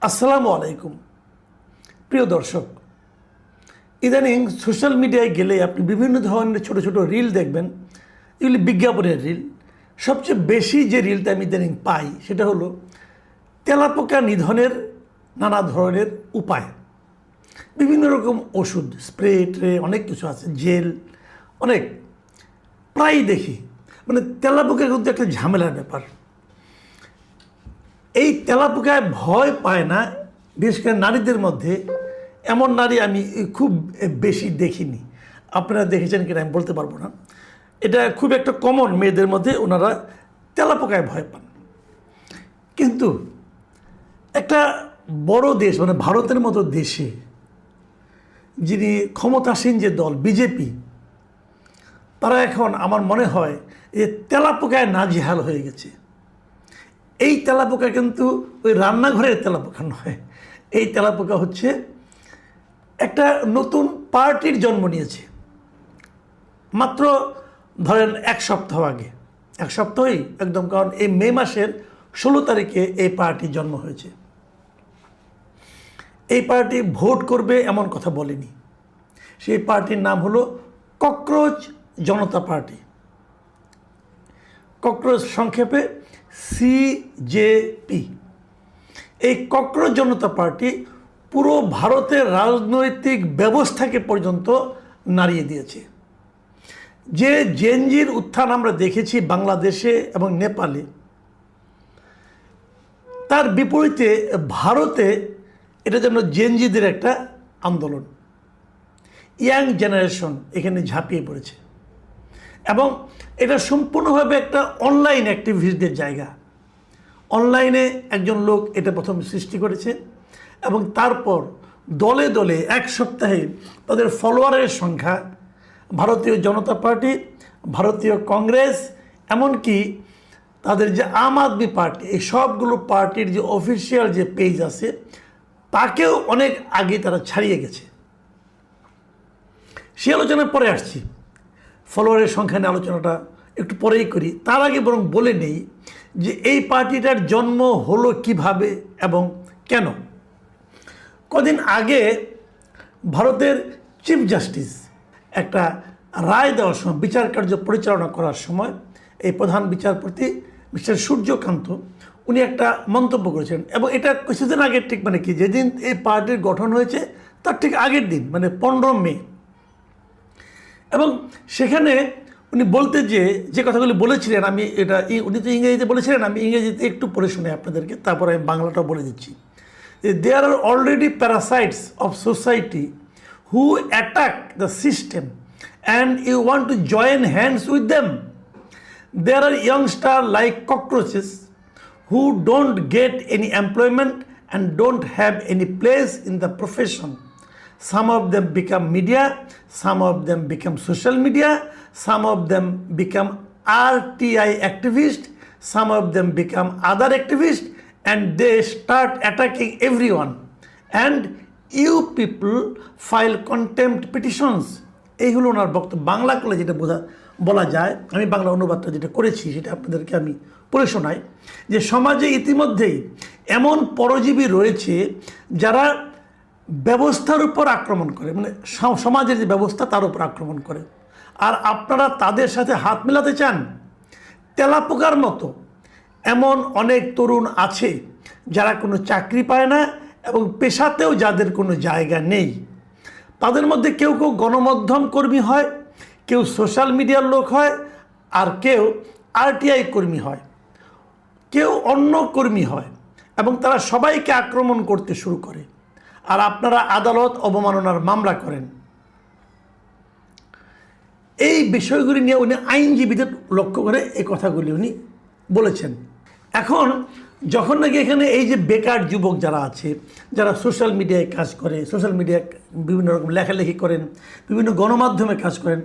আসসালামু আলাইকুম প্রিয় দর্শক। ইদানিং সোশ্যাল মিডিয়ায় গেলে আপনি বিভিন্ন ধরনের ছোট ছোট রিল দেখবেন, এগুলি বিজ্ঞাপনের রিল। সবচেয়ে বেশি যে রিলটা আমি ইদানিং পাই সেটা হলো তেলাপোকা নিধনের নানা ধরনের উপায়, বিভিন্ন রকম ওষুধ, স্প্রে ট্রে, অনেক কিছু আছে, জেল, অনেক প্রায় দেখি। মানে তেলাপোকা কিন্তু একটা ঝামেলার ব্যাপার। এই তেলাপোকায় ভয় পায় না বিশেষ করে নারীদের মধ্যে। এমন নারী আমি খুব বেশি দেখিনি, আপনারা দেখেছেন কিনা আমি বলতে পারবো না। এটা খুব একটা কমন, মেয়েদের মধ্যে ওনারা তেলাপোকায় ভয় পান। কিন্তু একটা বড় দেশ মানে ভারতের মতো দেশে যিনি ক্ষমতাসীন যে দল বিজেপি, তারা এখন আমার মনে হয় যে তেলাপোকায় নাজেহাল হয়ে গেছে। এই তেলাপোকা কিন্তু ওই রান্নাঘরের তেলাপোকা নয়, এই তেলাপোকা হচ্ছে একটা নতুন পার্টির জন্ম নিয়েছে। মাত্র ধরেন এক সপ্তাহ আগে, এক সপ্তাহই একদম, কারণ এই মে মাসের 16 তারিখে এই পার্টির জন্ম হয়েছে। এই পার্টি ভোট করবে এমন কথা বলেনি। সেই পার্টির নাম হলো ককরোচ জনতা পার্টি, ককরোচ সংক্ষেপে CJP। এই ককরোচ জনতা পার্টি পুরো ভারতের রাজনৈতিক ব্যবস্থাকে পর্যন্ত নাড়িয়ে দিয়েছে। যে জেনজির উত্থান আমরা দেখেছি বাংলাদেশে এবং নেপালে, তার বিপরীতে ভারতে এটা যেন জেনজিদের একটা আন্দোলন, ইয়াং জেনারেশন এখানে ঝাঁপিয়ে পড়েছে। এবং এটা সম্পূর্ণভাবে একটা অনলাইন অ্যাক্টিভিস্টদের জায়গা। অনলাইনে একজন লোক এটা প্রথম সৃষ্টি করেছে এবং তারপর দলে দলে এক সপ্তাহে তাদের ফলোয়ারের সংখ্যা ভারতীয় জনতা পার্টি, ভারতীয় কংগ্রেস, এমনকি তাদের যে আম আদমি পার্টি, এই সবগুলো পার্টির যে অফিসিয়াল যে পেজ আছে তাকেও অনেক আগে তারা ছাড়িয়ে গেছে। সে আলোচনায় পরে আসছি, ফলোয়ারের সংখ্যা নিয়ে আলোচনাটা একটু পরেই করি। তার আগে বরং বলে নেই যে এই পার্টিটার জন্ম হলো কিভাবে এবং কেন। কদিন আগে ভারতের চিফ জাস্টিস একটা রায় দেওয়ার সময়, বিচার কার্য পরিচালনা করার সময়, এই প্রধান বিচারপতি মিস্টার সূর্যকান্ত উনি একটা মন্তব্য করেছেন। এবং এটা কিছুদিন আগের, ঠিক মানে কি যেদিন এই পার্টির গঠন হয়েছে তার ঠিক আগের দিন, মানে 15 মে। এবং সেখানে উনি বলতে যে কথাগুলি বলেছিলেন, আমি এটা উনি তো ইংরেজিতে বলেছিলেন, আমি ইংরেজিতে একটু পড়ে শুনে আপনাদেরকে, তারপর আমি বাংলাটাও বলে দিচ্ছি। There are already parasites of society who attack the system and you want to join hands with them. There are youngster like cockroaches who don't get any employment and don't have any place in the profession. Some of them become media, some of them become social media, some of them become RTI activists, some of them become other activists, and they start attacking everyone. And you people file contempt petitions. এই হলো ওনার বক্তব্য। বাংলা করলে যেটা বলা যায়, আমি বাংলা অনুবাদটা যেটা করেছি সেটা আপনাদেরকে আমি পড়ে শোনাই, যে সমাজে ইতিমধ্যেই এমন পরজীবী রয়েছে যারা ব্যবস্থার উপর আক্রমণ করে, মানে সমাজের যে ব্যবস্থা তার উপর আক্রমণ করে। আর আপনারা তাদের সাথে হাত মেলাতে চান? তেলাপোকার মতো এমন অনেক তরুণ আছে যারা কোনো চাকরি পায় না এবং পেশাতেও যাদের কোনো জায়গা নেই। তাদের মধ্যে কেউ কেউ গণমাধ্যম কর্মী হয়, কেউ সোশ্যাল মিডিয়ার লোক হয়, আর কেউ RTI কর্মী হয়, কেউ অন্য কর্মী হয়, এবং তারা সবাইকে আক্রমণ করতে শুরু করে। আর আপনারা আদালত অবমাননার মামলা করেন। এই বিষয়গুলি নিয়ে উনি আইনজীবীদের লক্ষ্য করে এই কথাগুলি উনি বলেছেন। এখন যখন নাকি এখানে এই যে বেকার যুবক যারা আছে, যারা সোশ্যাল মিডিয়ায় কাজ করে, সোশ্যাল মিডিয়ায় বিভিন্ন রকম লেখালেখি করেন, বিভিন্ন গণমাধ্যমে কাজ করেন,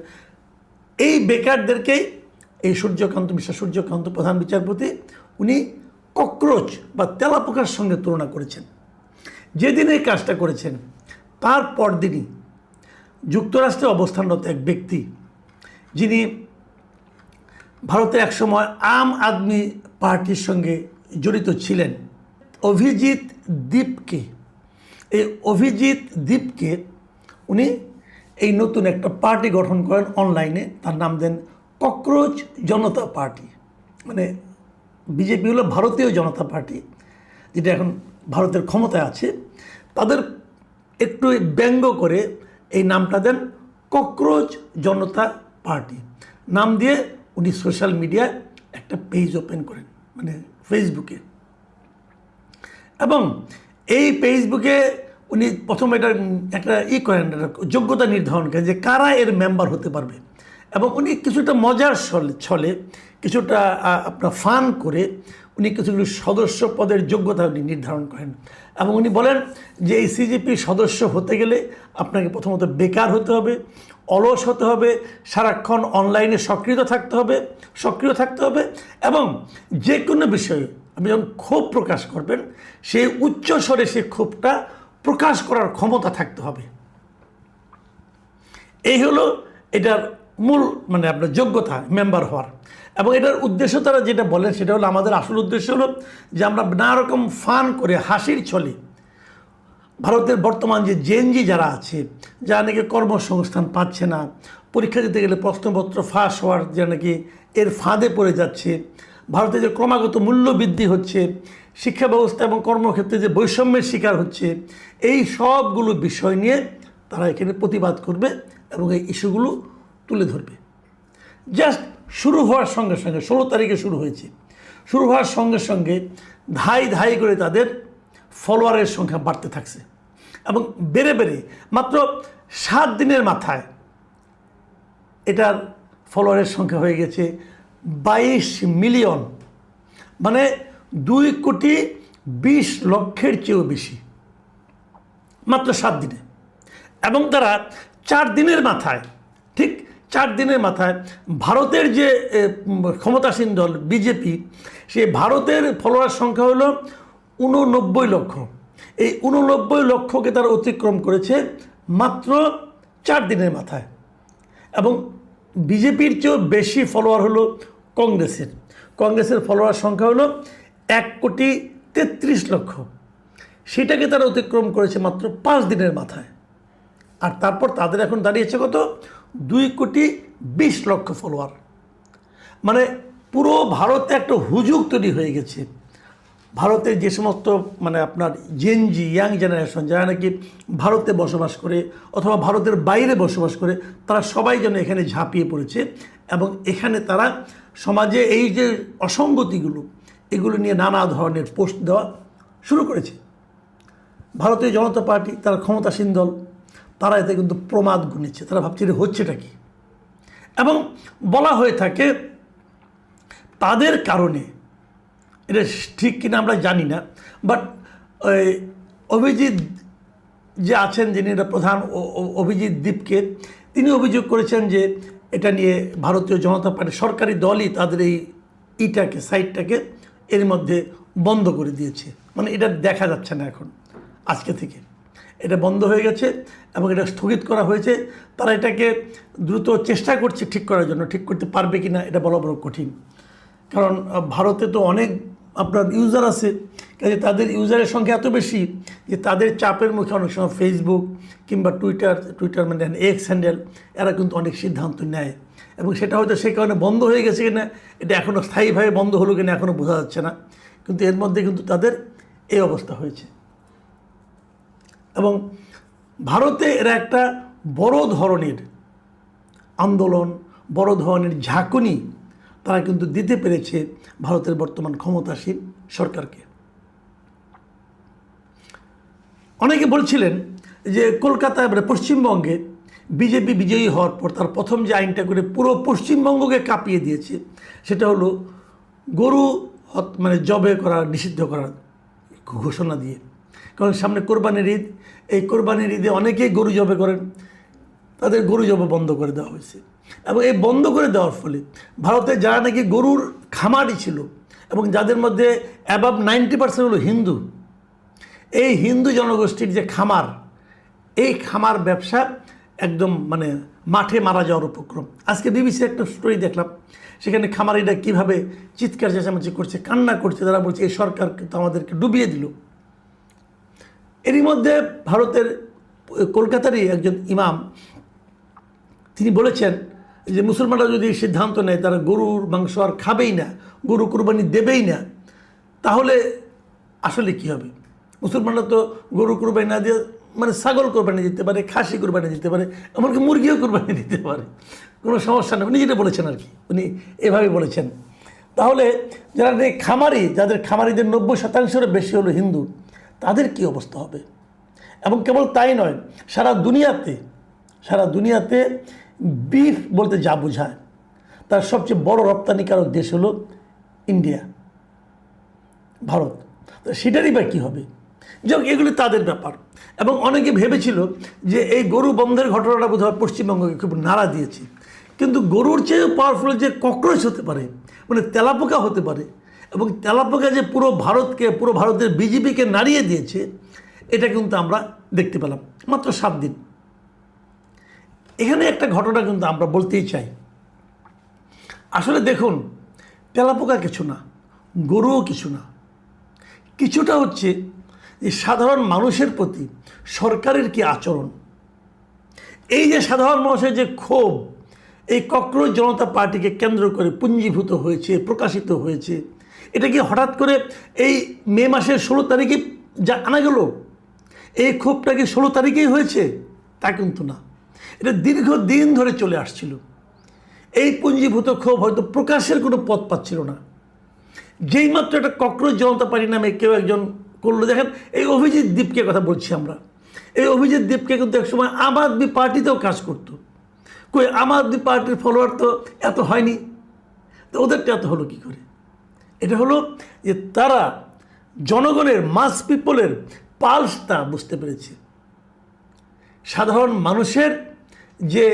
এই বেকারদেরকেই এই মিস্টার সূর্যকান্ত প্রধান বিচারপতি উনি ককরোচ বা তেলাপোকার সঙ্গে তুলনা করেছেন। যেদিন এই কাজটা করেছেন তার পরদিনই যুক্তরাষ্ট্রে অবস্থানরত এক ব্যক্তি, যিনি ভারতে একসময় আম আদমি পার্টির সঙ্গে জড়িত ছিলেন, অভিজিৎ দীপকে, এই অভিজিৎ দীপকে উনি এই নতুন একটা পার্টি গঠন করেন অনলাইনে, তার নাম দেন ককরোচ জনতা পার্টি। মানে বিজেপি হলো ভারতীয় জনতা পার্টি, যেটা এখন ভারতের ক্ষমতায় আছে, তাদের একটু ব্যঙ্গ করে এই নামটা দেন ককরোচ জনতা পার্টি। নাম দিয়ে উনি সোশ্যাল মিডিয়ায় একটা পেজ ওপেন করেন, মানে ফেসবুকে। এবং এই ফেসবুকে উনি প্রথমে এটা একটা করেন, যোগ্যতা নির্ধারণ করেন যে কারা এর মেম্বার হতে পারবে। এবং উনি কিছুটা মজার ছলে কিছুটা আপনার ফান করে উনি কিছুগুলো সদস্য পদের যোগ্যতা উনি নির্ধারণ করেন। এবং উনি বলেন যে এই সিজেপির সদস্য হতে গেলে আপনাকে প্রথমত বেকার হতে হবে, অলস হতে হবে, সারাক্ষণ অনলাইনে সক্রিয় থাকতে হবে এবং যে কোনো বিষয়ে আপনি যখন ক্ষোভ প্রকাশ করবেন সেই উচ্চ স্বরে সেই ক্ষোভটা প্রকাশ করার ক্ষমতা থাকতে হবে। এই হলো এটার মূল মানে আপনার যোগ্যতা মেম্বার হওয়ার। এবং এটার উদ্দেশ্য তারা যেটা বলেন সেটা হলো, আমাদের আসল উদ্দেশ্য হলো যে আমরা নানা রকম ফান করে হাসির ছলে ভারতের বর্তমান যে জেনজি যারা আছে, যারা নাকি কর্মসংস্থান পাচ্ছে না, পরীক্ষা দিতে গেলে প্রশ্নপত্র ফাঁস হওয়ার যে নাকি এর ফাঁদে পড়ে যাচ্ছে, ভারতে যে ক্রমাগত মূল্যবৃদ্ধি হচ্ছে, শিক্ষা ব্যবস্থা এবং কর্মক্ষেত্রে যে বৈষম্যের শিকার হচ্ছে, এই সবগুলো বিষয় নিয়ে তারা এখানে প্রতিবাদ করবে এবং এই ইস্যুগুলো তুলে ধরবে। জাস্ট শুরু হওয়ার সঙ্গে সঙ্গে 16 তারিখে শুরু হয়েছে, শুরু হওয়ার সঙ্গে সঙ্গে ধাই করে তাদের ফলোয়ারের সংখ্যা বাড়তে থাকছে এবং বেড়ে মাত্র 7 দিনের মাথায় এটার ফলোয়ারের সংখ্যা হয়ে গেছে 22 মিলিয়ন, মানে 2,20,00,000-এর চেয়েও বেশি মাত্র 7 দিনে। এবং তারা 4 দিনের মাথায়, ঠিক 4 দিনের মাথায় ভারতের যে ক্ষমতাসীন দল বিজেপি, সে ভারতের ফলোয়ার সংখ্যা হলো 89 লক্ষ। এই 89 লক্ষকে তারা অতিক্রম করেছে মাত্র 4 দিনের মাথায়। এবং বিজেপির চেয়েও বেশি ফলোয়ার হলো কংগ্রেসের ফলোয়ার সংখ্যা হলো 1,33,00,000, সেটাকে তারা অতিক্রম করেছে মাত্র 5 দিনের মাথায়। আর তারপর তাদের এখন দাঁড়িয়েছে কত, 2,20,00,000 ফলোয়ার। মানে পুরো ভারতে একটা হুজুগ তৈরি হয়ে গেছে। ভারতের যে সমস্ত মানে আপনার জেনজি ইয়াং জেনারেশন যারা নাকি ভারতে বসবাস করে অথবা ভারতের বাইরে বসবাস করে, তারা সবাই যেন এখানে ঝাঁপিয়ে পড়েছে এবং এখানে তারা সমাজে এই যে অসঙ্গতিগুলো, এগুলো নিয়ে নানা ধরনের পোস্ট দেওয়া শুরু করেছে। ভারতীয় জনতা পার্টি, তারা ক্ষমতাসীন দল, তারা এতে কিন্তু প্রমাদ গুনেছে। তারা ভাবছে যে হচ্ছেটা কি। এবং বলা হয়ে থাকে তাদের কারণে, এটা ঠিক কিনা আমরা জানি না, বাট অভিজিৎ যে আছেন, যিনি এটা প্রধান অভিজিৎ দীপকে, তিনি অভিযোগ করেছেন যে এটা নিয়ে ভারতীয় জনতা পার্টি সরকারি দলই তাদের এই সাইটটাকে এর মধ্যে বন্ধ করে দিয়েছে। মানে এটা দেখা যাচ্ছে না এখন, আজকে থেকে এটা বন্ধ হয়ে গেছে এবং এটা স্থগিত করা হয়েছে। তারা এটাকে দ্রুত চেষ্টা করছে ঠিক করার জন্য। ঠিক করতে পারবে কি না এটা বলা বড় কঠিন, কারণ ভারতে তো অনেক আপনার ইউজার আছে, কাজে তাদের ইউজারের সংখ্যা এত বেশি যে তাদের চাপের মুখে অনেক সময় ফেসবুক কিংবা টুইটার মানে এক্স হ্যান্ডেল, এরা কিন্তু অনেক সিদ্ধান্ত নেয় এবং সেটা হয়তো সে কারণে বন্ধ হয়ে গেছে কিনা, এটা এখনও স্থায়ীভাবে বন্ধ হলো কিনা এখনও বোঝা যাচ্ছে না। কিন্তু এর মধ্যে কিন্তু তাদের এই অবস্থা হয়েছে। এবং ভারতে এরা একটা বড় ধরনের আন্দোলন, বড় ধরনের ঝাঁকুনি তারা কিন্তু দিতে পেরেছে ভারতের বর্তমান ক্ষমতাসীন সরকারকে। অনেকে বলছিলেন যে কলকাতায় মানে পশ্চিমবঙ্গে বিজেপি বিজয়ী হওয়ার পর তার প্রথম যে আইনটা করে পুরো পশ্চিমবঙ্গকে কাঁপিয়ে দিয়েছে, সেটা হলো গরু মানে জবে করা, নিষিদ্ধ করার ঘোষণা দিয়ে। কারণ সামনে কোরবানির ঈদ, এই কোরবানির ঈদে অনেকেই গরু জবে করেন, তাদের গরু জবে বন্ধ করে দেওয়া হয়েছে। এবং এই বন্ধ করে দেওয়ার ফলে ভারতে যারা নাকি গরুর খামারই ছিল এবং যাদের মধ্যে অ্যাবাভ 90% হলো হিন্দু, এই হিন্দু জনগোষ্ঠীর যে খামার, এই খামার ব্যবসা একদম মানে মাঠে মারা যাওয়ার উপক্রম। আজকে বিবিসি একটা স্টোরি দেখলাম, সেখানে খামারিরা কীভাবে চিৎকার চেঁচামেচি করছে, কান্না করছে, তারা বলছে এই সরকার কিন্তু আমাদেরকে ডুবিয়ে দিল। এরই মধ্যে ভারতের কলকাতারই একজন ইমাম তিনি বলেছেন যে মুসলমানরা যদি সিদ্ধান্ত নেয় তারা গরুর মাংস আর খাবেই না, গরু কুরবানি দেবেই না, তাহলে আসলে কি হবে? মুসলমানরা তো গরু কুরবানি না দিয়ে মানে ছাগল কোরবানি দিতে পারে, খাসি কোরবানি দিতে পারে, এমনকি মুরগিও কোরবানি দিতে পারে, কোনো সমস্যা নেই। উনি যেটা বলেছেন আর কি, উনি এভাবে বলেছেন। তাহলে যারা খামারি, যাদের খামারিদের 90% বেশি হলো হিন্দু, তাদের কি অবস্থা হবে? এবং কেবল তাই নয়, সারা দুনিয়াতে বিফ বলতে যা বোঝায় তার সবচেয়ে বড় রপ্তানিকারক দেশ হলো ইন্ডিয়া, ভারত। তো সেটারই বা কী হবে? যাক, এগুলি তাদের ব্যাপার। এবং অনেকে ভেবেছিল যে এই গরু বন্ধের ঘটনাটা বোধহয় পশ্চিমবঙ্গকে খুব নাড়া দিয়েছে, কিন্তু গরুর চেয়েও পাওয়ারফুল যে ককরোচ হতে পারে, মানে তেলাপোকা হতে পারে, এবং তেলাপোকা যে পুরো ভারতের বিজেপিকে নাড়িয়ে দিয়েছে, এটা কিন্তু আমরা দেখতে পেলাম মাত্র 7 দিন। এখানে একটা ঘটনা কিন্তু আমরা বলতেই চাই। আসলে দেখুন, তেলাপোকা কিছু না, গরুও কিছু না, কিছুটা হচ্ছে যে সাধারণ মানুষের প্রতি সরকারের কি আচরণ। এই যে সাধারণ মানুষের যে ক্ষোভ এই ককরোচ জনতা পার্টিকে কেন্দ্র করে পুঞ্জীভূত হয়েছে, প্রকাশিত হয়েছে, এটা কি হঠাৎ করে এই মে মাসের 16 তারিখে যা আনা গেল? এই ক্ষোভটা কি 16 তারিখেই হয়েছে? তা কিন্তু না, এটা দীর্ঘদিন ধরে চলে আসছিল। এই পুঞ্জীভূত ক্ষোভ হয়তো প্রকাশের কোনো পথ পাচ্ছিল না। যেই মাত্র একটা ককরোচ জনতা পার্টি নামে কেউ একজন করলো, দেখেন এই অভিজিৎ দীপকে কথা বলছি আমরা, এই অভিজিৎ দীপকে কিন্তু একসময় আম আদমি পার্টিতেও কাজ করতো। কই আম আদমি পার্টির ফলোয়ার তো এত হয়নি, তো ওদেরটা এত হলো কী করে? এটা হলো যে তারা জনগণের, মাস পিপলের পালসটা বুঝতে পেরেছে। সাধারণ মানুষের যে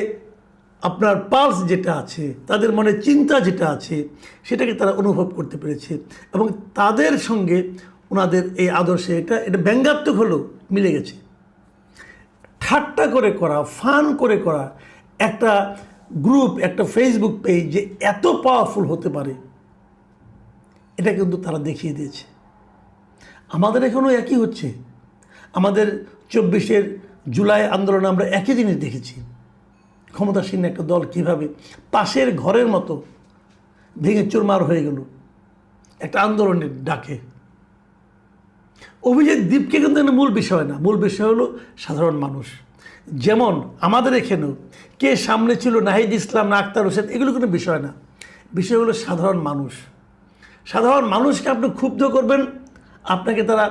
আপনার পালস যেটা আছে, তাদের মনে চিন্তা যেটা আছে, সেটাকে তারা অনুভব করতে পেরেছে, এবং তাদের সঙ্গে ওনাদের এই আদর্শে এটা ব্যঙ্গাত্মক হলেও মিলে গেছে। ঠাট্টা করে করা, ফান করে করা একটা গ্রুপ, একটা ফেসবুক পেজ যে এত পাওয়ারফুল হতে পারে, এটা কিন্তু তারা দেখিয়ে দিয়েছে। আমাদের এখনও একই হচ্ছে। আমাদের 24 জুলাই আন্দোলনে আমরা একই জিনিস দেখেছি। ক্ষমতাসীন একটা দল কীভাবে পাশের ঘরের মতো ভেঙে চুরমার হয়ে গেল একটা আন্দোলনের ডাকে। অভিজিৎ দীপকে কিন্তু মূল বিষয় না, মূল বিষয় হলো সাধারণ মানুষ। যেমন আমাদের এখানেও কে সামনে ছিল, নাহিদ ইসলাম না আক্তার হোসেন, এগুলো কোনো বিষয় না, বিষয় হলো সাধারণ মানুষ। সাধারণ মানুষকে আপনি ক্ষুব্ধ করবেন, আপনাকে তারা